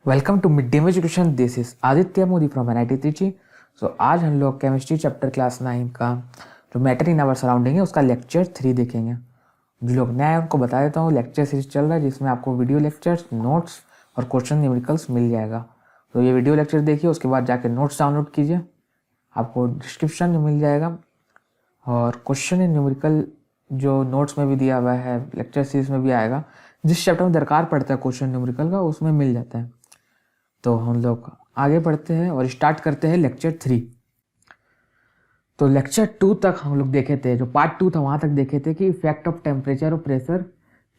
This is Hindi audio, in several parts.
वेलकम टू मिड डे में education. This is Aditya Modi from NIT Trichy. So आज हम लोग केमिस्ट्री चैप्टर क्लास 9 का जो मैटर इन आवर सराउंडिंग है उसका लेक्चर 3 देखेंगे। जो लोग नए हैं उनको बता देता हूँ, लेक्चर सीरीज चल रहा है जिसमें आपको वीडियो लेक्चर्स, नोट्स और क्वेश्चन न्यूमेरिकल्स मिल जाएगा। तो ये वीडियो लेक्चर देखिए, उसके बाद जाके नोट्स डाउनलोड कीजिए, आपको डिस्क्रिप्शन में मिल जाएगा। और क्वेश्चन एंड न्यूमेरिकल जो नोट्स में भी दिया हुआ है, लेक्चर सीरीज में भी आएगा। जिस चैप्टर में दरकार पड़ता है क्वेश्चन न्यूमेरिकल का उसमें मिल जाता है। तो हम लोग आगे बढ़ते हैं और स्टार्ट करते हैं लेक्चर 3। तो लेक्चर 2 तक हम लोग देखे थे, जो पार्ट 2 था वहाँ तक देखे थे कि इफेक्ट ऑफ टेम्परेचर और प्रेशर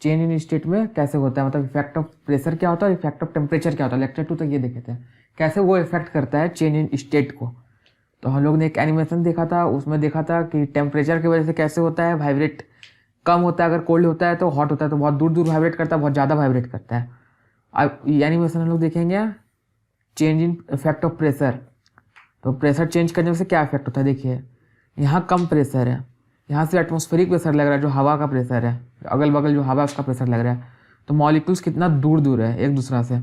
चेंज इन स्टेट में कैसे होता है, मतलब इफेक्ट ऑफ प्रेशर क्या होता है और इफेक्ट ऑफ टेम्परेचर क्या होता है। लेक्चर 2 तक ये देखे थे कैसे वो इफेक्ट करता है चेंज इन स्टेट को। तो हम लोग ने एक एनिमेशन देखा था, उसमें देखा था कि टेम्परेचर की वजह से कैसे होता है, वाइब्रेट कम होता है, अगर कोल्ड होता है तो हॉट होता है, तो बहुत दूर दूर वाइब्रेट करता है, बहुत ज़्यादा वाइब्रेट करता है। अब ये एनिमेशन हम लोग देखेंगे change in effect of pressure. तो प्रेशर चेंज करने से क्या इफेक्ट होता है, देखिए यहाँ कम प्रेशर है, यहाँ से एटमॉस्फेरिक प्रेशर लग रहा है, जो हवा का प्रेशर है, अगल बगल जो हवा है उसका प्रेशर लग रहा है। तो मॉलिक्यूल्स कितना दूर दूर है एक दूसरा से,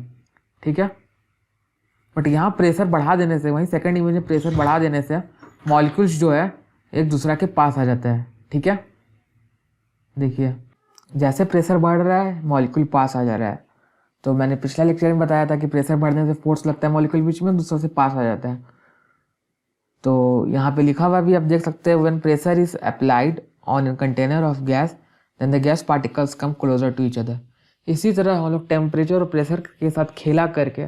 ठीक है। बट यहाँ प्रेशर बढ़ा देने से, वहीं सेकंड इमेज में प्रेशर बढ़ा देने से मॉलिक्यूल्स जो है एक दूसरा के पास आ जाता है, ठीक है। देखिए जैसे प्रेशर बढ़ रहा है मॉलिक्यूल पास आ जा रहा है। तो मैंने पिछला लेक्चर में बताया था कि प्रेशर बढ़ने से फोर्स लगता है मॉलिक्यूल बीच में, दूसरे से पास आ जाता है। तो यहाँ पे लिखा हुआ भी आप देख सकते हैं, when pressure is applied on a container of gas then the gas particles come closer to each other. इसी तरह हम लोग टेम्परेचर और प्रेशर के साथ खेला करके,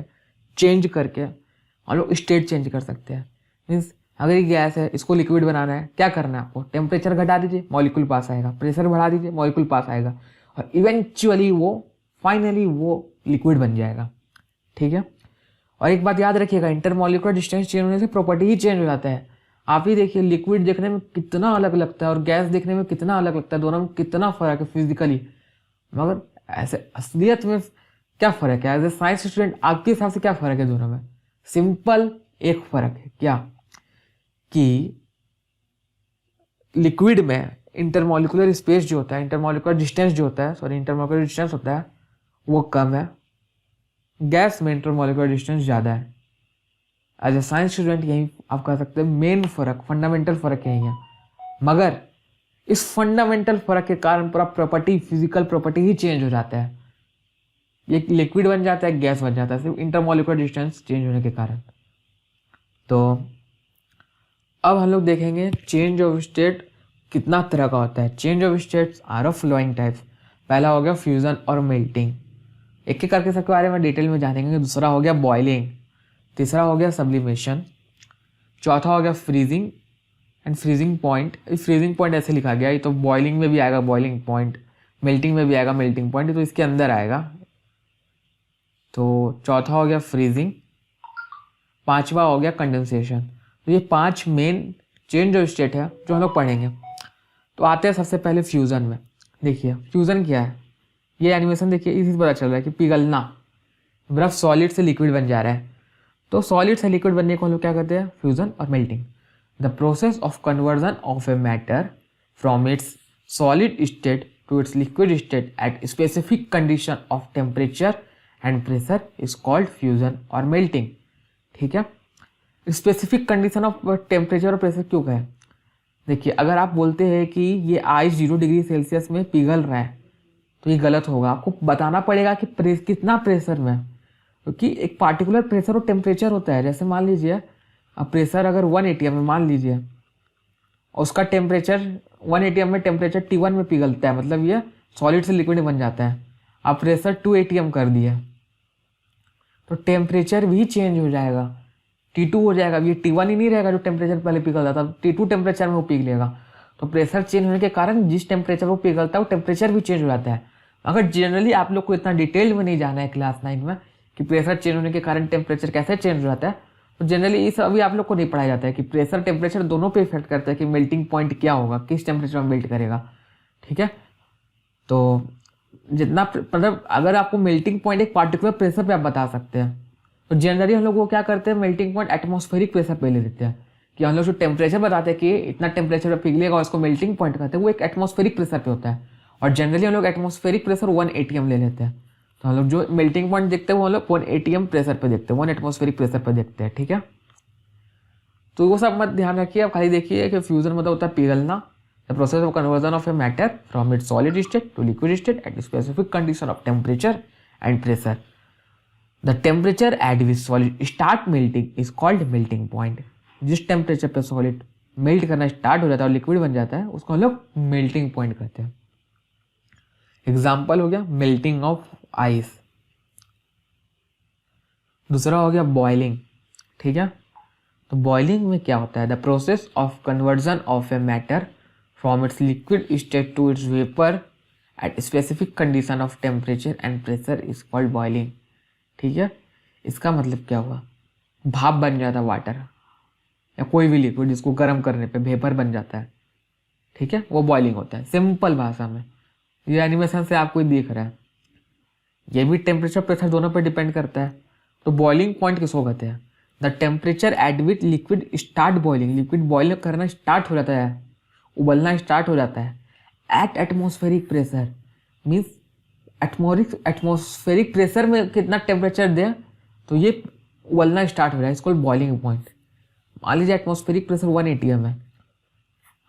चेंज करके हम लोग स्टेट चेंज कर सकते हैं। मीन्स अगर ये गैस है, इसको लिक्विड बनाना है, क्या करना है आपको, टेम्परेचर घटा दीजिए मॉलिक्यूल पास आएगा, प्रेशर बढ़ा दीजिए मॉलिक्यूल पास आएगा, और इवेंचुअली फाइनली वो लिक्विड बन जाएगा, ठीक है। और एक बात याद रखिएगा, इंटरमॉलिक्यूलर डिस्टेंस चेंज होने से प्रॉपर्टी ही चेंज हो जाता है। आप ही देखिए लिक्विड देखने में कितना अलग लगता है और गैस देखने में कितना अलग लगता है, दोनों में कितना फर्क है फिजिकली, मगर ऐसे असलियत में क्या फ़र्क है। एज ए साइंस स्टूडेंट आपके हिसाब से क्या फ़र्क है दोनों में? सिंपल एक फ़र्क है, क्या कि लिक्विड में इंटरमॉलिक्यूलर स्पेस जो होता है, इंटरमॉलिक्यूलर डिस्टेंस जो होता है, सॉरी इंटरमॉलिक्यूलर डिस्टेंस होता है वो कम है, गैस में इंटरमॉलिक्यूलर डिस्टेंस ज़्यादा है। एज ए साइंस स्टूडेंट यही आप कह सकते हैं मेन फ़र्क, फंडामेंटल फ़र्क यही है। मगर इस फंडामेंटल फ़र्क के कारण पूरा प्रॉपर्टी, फिजिकल प्रॉपर्टी ही चेंज हो जाता है। ये लिक्विड बन जाता है, गैस बन जाता है, सिर्फ इंटरमॉलिक्यूलर डिस्टेंस चेंज होने के कारण। तो अब हम लोग देखेंगे चेंज ऑफ स्टेट कितना तरह का होता है। Change of states are of flowing types. पहला हो गया फ्यूज़न और मेल्टिंग, एक एक करके सबके बारे में डिटेल में जानेंगे। दूसरा हो गया बॉइलिंग, तीसरा हो गया सब्लिमेशन, चौथा हो गया freezing and freezing point. Freezing point ऐसे लिखा गया, ये तो बॉइलिंग में भी आएगा बॉइलिंग पॉइंट, मेल्टिंग में भी आएगा मेल्टिंग पॉइंट, तो इसके अंदर आएगा। तो चौथा हो गया फ्रीजिंग, पांचवा हो गया कंडेंसेशन। तो ये 5 मेन चेंज ऑफ स्टेट है जो हम लोग पढ़ेंगे। तो आते हैं सबसे पहले फ्यूज़न में। देखिए फ्यूज़न क्या है, ये एनिमेशन देखिए, इसी से पता चल रहा है कि पिघलना, बर्फ सॉलिड से लिक्विड बन जा रहा है। तो सॉलिड से लिक्विड बनने को हम लोग क्या कहते हैं, फ्यूज़न और melting. The process of conversion of a matter from its solid state to its liquid state at specific condition of temperature and pressure is called fusion और मेल्टिंग, ठीक है। स्पेसिफिक कंडीशन ऑफ टेम्परेचर और प्रेशर क्यों कहें, देखिए अगर आप बोलते हैं कि ये आइस 0 डिग्री सेल्सियस में पिघल रहा है तो ये गलत होगा। आपको बताना पड़ेगा कि कितना प्रेशर में, क्योंकि एक पार्टिकुलर प्रेशर और टेम्परेचर होता है। जैसे मान लीजिए अब प्रेशर अगर 1 atm में मान लीजिए, उसका टेम्परेचर 1 atm में टेम्परेचर T1 में पिघलता है, मतलब ये सॉलिड से लिक्विड बन जाता है। आप प्रेशर 2 atm कर दिए तो टेम्परेचर भी चेंज हो जाएगा, T2 हो जाएगा। ये T1 ही नहीं रहेगा जो टेम्परेचर पहले पिघलता था, T2 टेम्परेचर में वो पिघलेगा। तो प्रेशर चेंज होने के कारण जिस टेम्परेचर वो पिघलता है वो टेम्परेचर भी चेंज हो जाता है। अगर जनरली आप लोग को इतना डिटेल में नहीं जाना है क्लास 9 में कि प्रेशर चेंज होने के कारण टेम्परेचर कैसे चेंज हो जाता है, तो जनरली ये सब अभी आप लोग को नहीं पढ़ाया जाता है कि प्रेशर टेम्परेचर दोनों पे इफेक्ट करता है कि मेल्टिंग पॉइंट क्या होगा, किस टेम्परेचर में मेल्ट करेगा, ठीक है। तो जितना मतलब अगर आपको मेल्टिंग पॉइंट एक पार्टिकुलर प्रेशर पे आप बता सकते हैं, तो जनरली हम लोग वो क्या करते हैं, मेल्टिंग पॉइंट एटमॉस्फेरिक प्रेशर पे ले लेते हैं। कि हम लोग जो टेम्परेचर बताते हैं कि इतना टेम्परेचर पे पिघलेगा और उसको मेल्टिंग पॉइंट कहते हैं, वो एक एटमॉस्फेरिक प्रेशर पे होता है। और जनरली हम लोग एटमॉस्फेरिक प्रेशर 1 atm ले लेते हैं। तो हम लोग जो मेल्टिंग पॉइंट देखते हैं वो हम लोग 1 atm प्रेशर पे देखते हैं, 1 एटमॉस्फेरिक प्रेशर पे देखते हैं, ठीक है। तो वो सब मत ध्यान रखिए, आप खाली देखिए कि फ्यूजन मतलब होता है पिघलना, the process of conversion of a matter from its solid state to liquid state at specific condition of temperature and pressure. The temperature at which solid start melting is called melting point. जिस टेम्परेचर पे सॉलिड मेल्ट करना स्टार्ट हो जाता है और लिक्विड बन जाता है उसको हम लोग मेल्टिंग पॉइंट कहते हैं। एग्जाम्पल हो गया मेल्टिंग ऑफ आइस, दूसरा हो गया बॉइलिंग, ठीक है। तो बॉइलिंग में क्या होता है, the process of conversion of a matter from its liquid state to its vapour at specific condition of temperature and pressure is called boiling, ठीक है। इसका मतलब क्या हुआ, भाप बन जाता है वाटर या कोई भी लिक्विड जिसको गर्म करने पे वेपर बन जाता है, ठीक है, वो बॉइलिंग होता है। सिंपल भाषा में ये एनिमेशन से आपको देख रहा है, ये भी टेम्परेचर प्रेशर दोनों पे डिपेंड करता है। तो बॉइलिंग पॉइंट किसको कहते हैं, the temperature at which liquid start boiling, liquid boil करना स्टार्ट हो जाता है, उबलना स्टार्ट हो जाता है eight atmospheric pressure, means atmospheric pressure में कितना टेम्परेचर दे तो ये उबलना स्टार्ट हो जाए, इसको बॉइलिंग पॉइंट। मान लीजिए एटमॉस्फेरिक प्रेशर 1 atm है,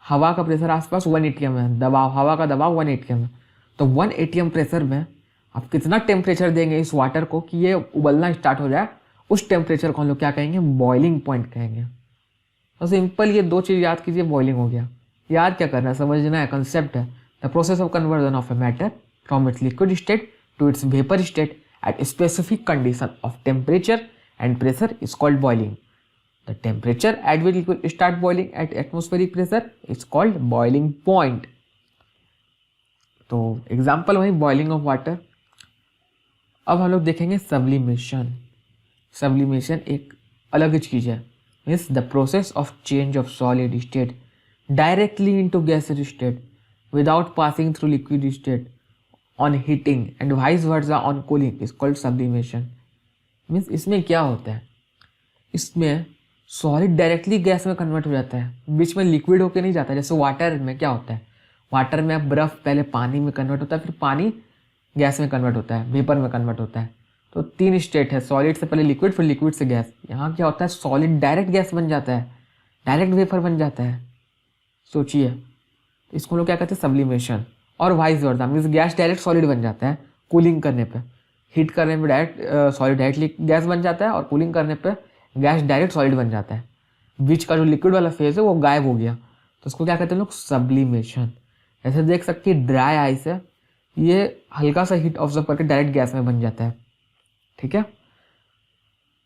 हवा का प्रेशर आसपास 1 atm है, दबाव हवा का दबाव 1 atm है, तो 1 atm प्रेशर में आप कितना टेम्परेचर देंगे इस वाटर को कि ये उबलना स्टार्ट हो जाए, उस टेम्परेचर को हम लोग क्या कहेंगे, बॉइलिंग पॉइंट कहेंगे। तो सिंपल ये दो चीज़ याद कीजिए, बॉइलिंग हो गया। याद क्या करना है, समझना है, कंसेप्ट है the process of conversion of a matter from its liquid state to its vapour state at specific condition of temperature and pressure is called boiling. The temperature at which liquid start boiling at atmospheric pressure is called boiling point. तो एग्जाम्पल वही बॉइलिंग ऑफ वाटर। अब हम लोग देखेंगे सब्लिमेशन। सब्लिमेशन एक अलग चीज़ है, means the process of change of solid state directly into gaseous state without passing through liquid state on heating and vice versa on cooling is called sublimation. Means इसमें क्या होता है, इसमें सॉलिड डायरेक्टली गैस में कन्वर्ट हो जाता है, बीच में लिक्विड होके नहीं जाता। जैसे वाटर में क्या होता है, वाटर में अब बर्फ़ पहले पानी में कन्वर्ट होता है, फिर पानी गैस में कन्वर्ट होता है, वेपर में कन्वर्ट होता है। तो 3 स्टेट है, सॉलिड से पहले लिक्विड, फिर लिक्विड से गैस। यहाँ क्या होता है, सॉलिड डायरेक्ट गैस बन जाता है, डायरेक्ट वेपर बन जाता है। सोचिए, इसको लोग क्या कहते हैं, सब्लिमेशन। और vice versa, means gas direct solid बन जाता है कूलिंग करने पे, हीट करने पे डायरेक्ट सॉलिड डायरेक्टली गैस बन जाता है और कूलिंग करने पे गैस डायरेक्ट सॉलिड बन जाता है। बीच का जो लिक्विड वाला फेज है वो गायब हो गया, तो उसको क्या कहते हैं लोग, सब्लिमेशन। ऐसे देख सकते हैं ड्राई आइस है, ये हल्का सा हीट ऑब्जर्व करके डायरेक्ट गैस में बन जाता है, ठीक है।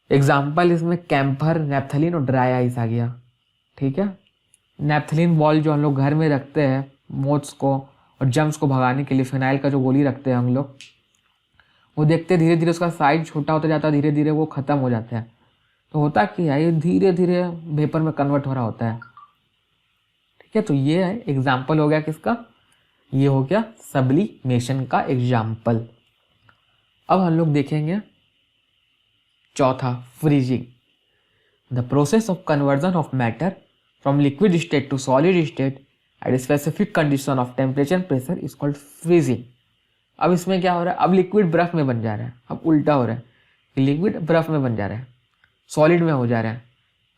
एग्जाम्पल इसमें कैम्फर, नैप्थलीन और ड्राई आइस आ गया, ठीक है। नैप्थलीन बॉल जो हम लोग घर में रखते हैं मोथ्स को और जम्स को भगाने के लिए, फिनाइल का जो गोली रखते हैं हम लोग, वो देखते धीरे धीरे उसका साइज छोटा होता जाता है, धीरे धीरे वो ख़त्म हो जाता है। तो होता क्या है, ये धीरे धीरे वेपर में कन्वर्ट हो रहा होता है, ठीक है। तो ये है एग्जाम्पल हो गया किसका, ये हो गया सब्लिमेशन का एग्जाम्पल। अब हम लोग देखेंगे चौथा, freezing. The process of conversion of matter from liquid state to solid state at specific condition of temperature pressure is called freezing. अब इसमें क्या हो रहा है, अब लिक्विड बर्फ में बन जा रहा है, अब उल्टा हो रहा है कि लिक्विड बर्फ में बन जा रहा है, सॉलिड में हो जा रहा है।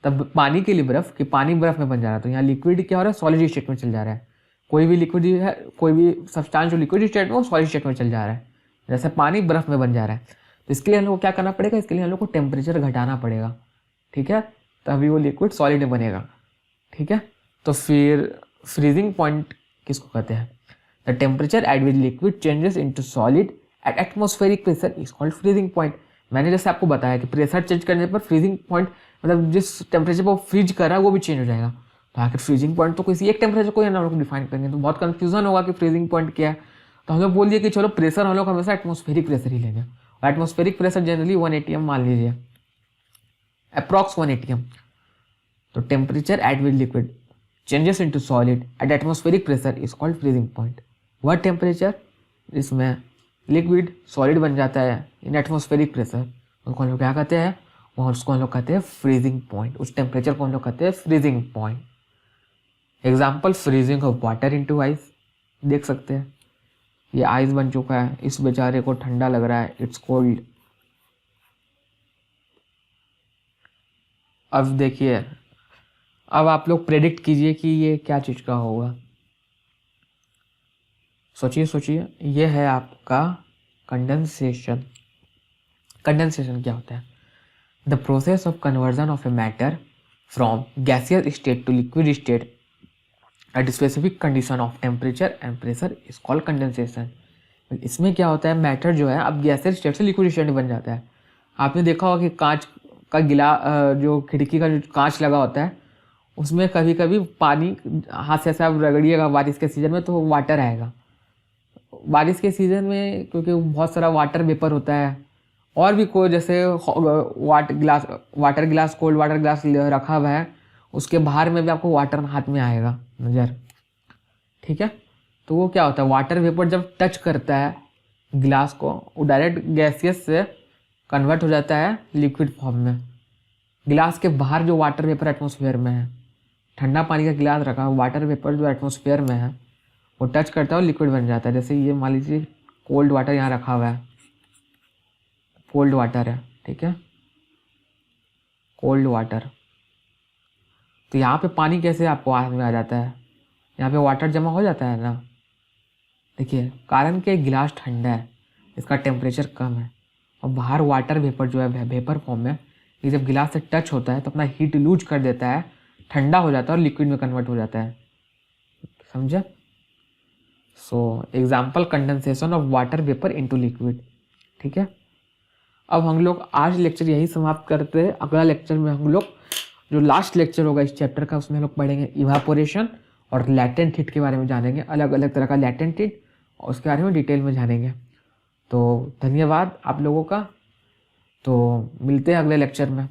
तब पानी के लिए बर्फ, कि पानी बर्फ में बन जा रहा है, तो यहाँ लिक्विड क्या हो रहा है, सॉलिड स्टेट में चल जा रहा है। कोई भी लिक्विड है, कोई भी सब्सटेंस जो लिक्विड स्टेट में वो सॉलिड स्टेट में चल जा रहा है, जैसे पानी बर्फ में बन जा रहा है। तो इसके लिए हम लोग को क्या करना पड़ेगा, इसके लिए हम लोग को टेम्परेचर घटाना पड़ेगा, ठीक है, तभी वो लिक्विड सॉलिड में बनेगा, ठीक है। तो फिर फ्रीजिंग पॉइंट किसको कहते हैं, the temperature at which liquid changes into solid at atmospheric pressure is called freezing point. मैंने जैसे आपको बताया कि प्रेशर चेंज करने पर फ्रीजिंग पॉइंट, मतलब जिस टेम्परेचर पर वो फ्रीज कर रहा है वो भी चेंज हो जाएगा। तो आखिर फ्रीजिंग पॉइंट तो किसी एक टेम्परेचर को हम लोग डिफाइन करेंगे, तो बहुत कंफ्यूजन होगा कि फ्रीजिंग पॉइंट क्या है। तो हम लोग बोल दिए कि चलो प्रेशर हम लोग हमेशा एटमॉस्फेरिक प्रेशर ही लेंगे, और एटमॉस्फेरिक प्रेशर जनरली 1 atm मान लीजिए, अप्रॉक्स 1 atm। तो temperature at which liquid changes into solid at atmospheric pressure is called freezing point. वह टेम्परेचर इसमें लिक्विड सॉलिड बन जाता है इन एटमॉस्फेरिक प्रेशर, उसको हम लोग क्या कहते हैं, और उसको हम लोग कहते हैं फ्रीजिंग पॉइंट। उस टेम्परेचर को हम लोग कहते हैं freezing point. Example freezing of water into ice देख सकते हैं। ये आइस बन चुका है, इस बेचारे को ठंडा लग रहा है, इट्स कोल्ड। अब देखिए, अब आप लोग प्रेडिक्ट कीजिए कि ये क्या चीज़ का होगा। सोचिए सोचिए, ये है आपका कंडेंसेशन। कंडेंसेशन क्या होता है? The process of conversion of a matter from gaseous state to liquid state at specific condition of temperature and pressure is called condensation. इसमें क्या होता है, मैटर जो है अब गैसियस स्टेट से लिक्विड स्टेट बन जाता है। आपने देखा होगा कि कांच का जो खिड़की का जो कांच लगा होता है उसमें कभी कभी पानी हाथ से ऐसा आप रगड़िएगा बारिश के सीज़न में तो वाटर आएगा। बारिश के सीज़न में क्योंकि बहुत सारा वाटर वेपर होता है, और भी कोई जैसे वाटर गिलास कोल्ड वाटर गिलास रखा हुआ है, उसके बाहर में भी आपको वाटर हाथ में आएगा नज़र। ठीक है, तो वो क्या होता है, वाटर वेपर जब टच करता है गिलास को, वो डायरेक्ट गैसियस से कन्वर्ट हो जाता है लिक्विड फॉर्म में। गिलास के बाहर जो वाटर वेपर एटमॉस्फेयर में है, ठंडा पानी का गिलास रखा, वाटर वेपर जो एटमॉस्फेयर में है वो टच करता है और लिक्विड बन जाता है। जैसे ये मान लीजिए कोल्ड वाटर यहाँ रखा हुआ है, कोल्ड वाटर है, ठीक है, कोल्ड वाटर। तो यहाँ पे पानी कैसे आपको हाथ में आ जाता है, यहाँ पे वाटर जमा हो जाता है ना। देखिए, कारण कि गिलास ठंडा है, इसका टेम्परेचर कम है, और बाहर वाटर वेपर जो है वेपर फॉर्म में, ये जब गिलास से टच होता है तो अपना हीट लूज कर देता है, ठंडा हो जाता है और लिक्विड में कन्वर्ट हो जाता है। समझे? So example, condensation of water vapour into liquid. ठीक है, अब हम लोग आज लेक्चर यही समाप्त करते हैं। अगला लेक्चर में हम लोग जो लास्ट लेक्चर होगा इस चैप्टर का, उसमें हम लोग पढ़ेंगे इवापोरेशन और लैटेंट हीट के बारे में जानेंगे, अलग अलग तरह का लैटेंट हीट, और उसके बारे में डिटेल में जानेंगे। तो धन्यवाद आप लोगों का, तो मिलते हैं अगले लेक्चर में।